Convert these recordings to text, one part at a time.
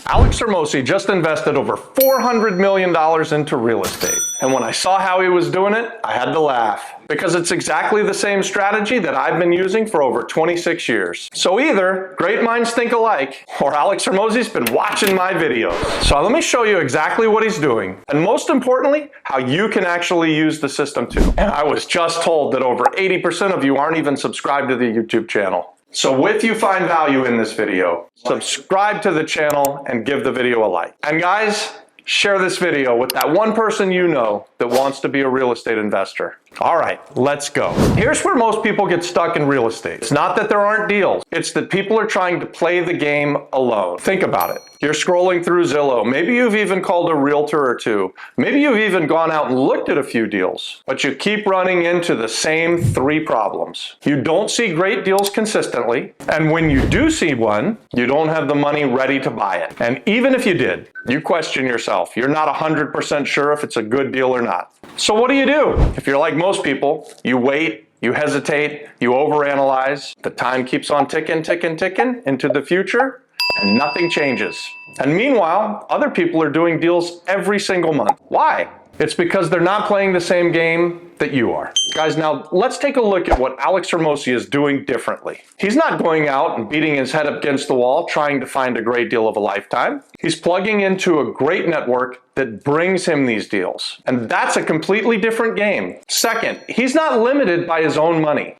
Alex Hormozi just invested over $400 million into real estate. And when I saw how he was doing it, I had to laugh. Because it's exactly the same strategy that I've been using for over 26 years. So either great minds think alike, or Alex Hormozi's been watching my videos. So let me show you exactly what he's doing. And most importantly, how you can actually use the system too. And I was just told that over 80% of you aren't even subscribed to the YouTube channel. So if you find value in this video, subscribe to the channel and give the video a like. And guys, share this video with that one person you know that wants to be a real estate investor. All right, let's go. Here's where most people get stuck in real estate. It's not that there aren't deals. It's that people are trying to play the game alone. Think about it. You're scrolling through Zillow. Maybe you've even called a realtor or two. Maybe you've even gone out and looked at a few deals. But you keep running into the same three problems. You don't see great deals consistently. And when you do see one, you don't have the money ready to buy it. And even if you did, you question yourself. You're not 100% sure if it's a good deal or not. So what do? If you're like most people, you wait, you hesitate, you overanalyze. The time keeps on ticking into the future, and nothing changes. And meanwhile, other people are doing deals every single month. Why? It's because they're not playing the same game that you are. Guys, now let's take a look at what Alex Hormozi is doing differently. He's not going out and beating his head up against the wall trying to find a great deal of a lifetime. He's plugging into a great network that brings him these deals. And that's a completely different game. Second, he's not limited by his own money.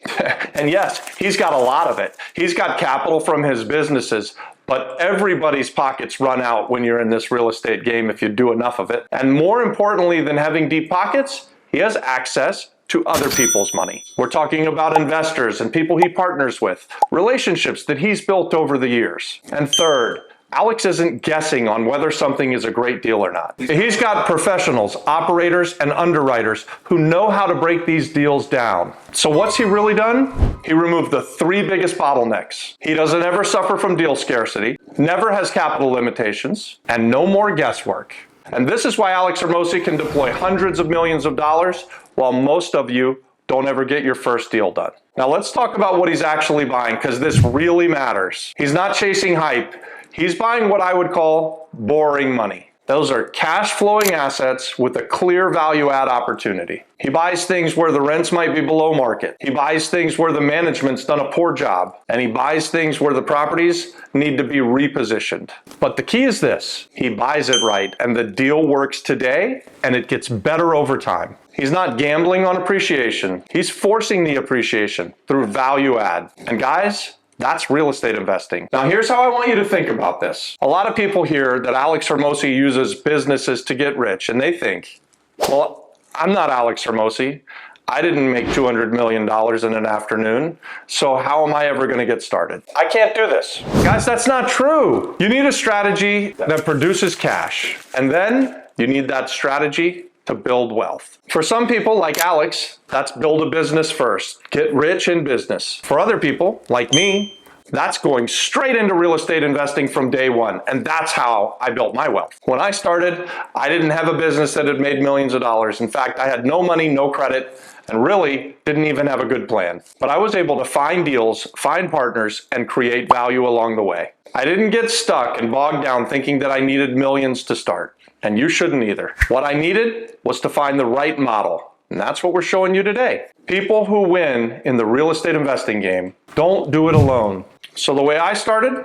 And yes, he's got a lot of it. He's got capital from his businesses. But everybody's pockets run out when you're in this real estate game if you do enough of it. And more importantly than having deep pockets, he has access to other people's money. We're talking about investors and people he partners with, relationships that he's built over the years. And third, Alex isn't guessing on whether something is a great deal or not. He's got professionals, operators, and underwriters who know how to break these deals down. So what's he really done? He removed the three biggest bottlenecks. He doesn't ever suffer from deal scarcity, never has capital limitations, and no more guesswork. And this is why Alex Hormozi can deploy hundreds of millions of dollars while most of you don't ever get your first deal done. Now let's talk about what he's actually buying, because this really matters. He's not chasing hype. He's buying what I would call boring money. Those are cash flowing assets with a clear value add opportunity. He buys things where the rents might be below market. He buys things where the management's done a poor job. And he buys things where the properties need to be repositioned. But the key is this: he buys it right, and the deal works today, and it gets better over time. He's not gambling on appreciation. He's forcing the appreciation through value add. And guys, that's real estate investing. Now here's how I want you to think about this. A lot of people hear that Alex Hormozi uses businesses to get rich, and they think, well, I'm not Alex Hormozi. I didn't make $200 million in an afternoon, so how am I ever going to get started? I can't do this. Guys, that's not true. You need a strategy that produces cash, and then you need that strategy to build wealth. For some people, like Alex, that's build a business first. Get rich in business. For other people, like me, that's going straight into real estate investing from day one. And that's how I built my wealth. When I started, I didn't have a business that had made millions of dollars. In fact, I had no money, no credit, and really didn't even have a good plan. But I was able to find deals, find partners, and create value along the way. I didn't get stuck and bogged down thinking that I needed millions to start. And you shouldn't either. What I needed was to find the right model. And that's what we're showing you today. People who win in the real estate investing game don't do it alone. So the way I started,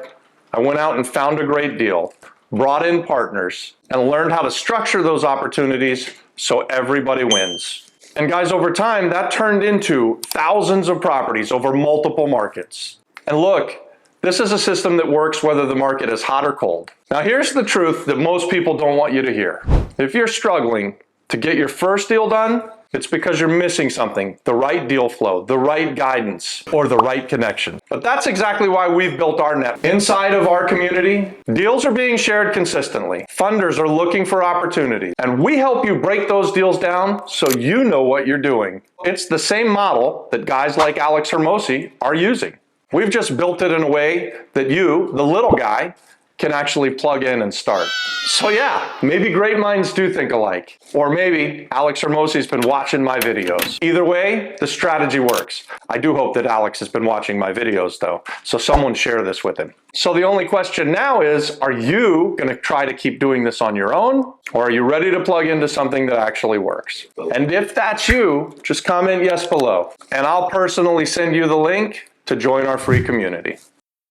I went out and found a great deal, brought in partners, and learned how to structure those opportunities so everybody wins. And guys, over time, that turned into thousands of properties over multiple markets. And look, this is a system that works whether the market is hot or cold. Now here's the truth that most people don't want you to hear. If you're struggling to get your first deal done, it's because you're missing something: the right deal flow, the right guidance, or the right connection. But that's exactly why we've built our net. Inside of our community, deals are being shared consistently. Funders are looking for opportunities, and we help you break those deals down so you know what you're doing. It's the same model that guys like Alex Hormozi are using. We've just built it in a way that you, the little guy, can actually plug in and start. So yeah, maybe great minds do think alike. Or maybe Alex Hormozi's been watching my videos. Either way, the strategy works. I do hope that Alex has been watching my videos though, so someone share this with him. So the only question now is, are you gonna try to keep doing this on your own? Or are you ready to plug into something that actually works? And if that's you, just comment yes below. And I'll personally send you the link to join our free community.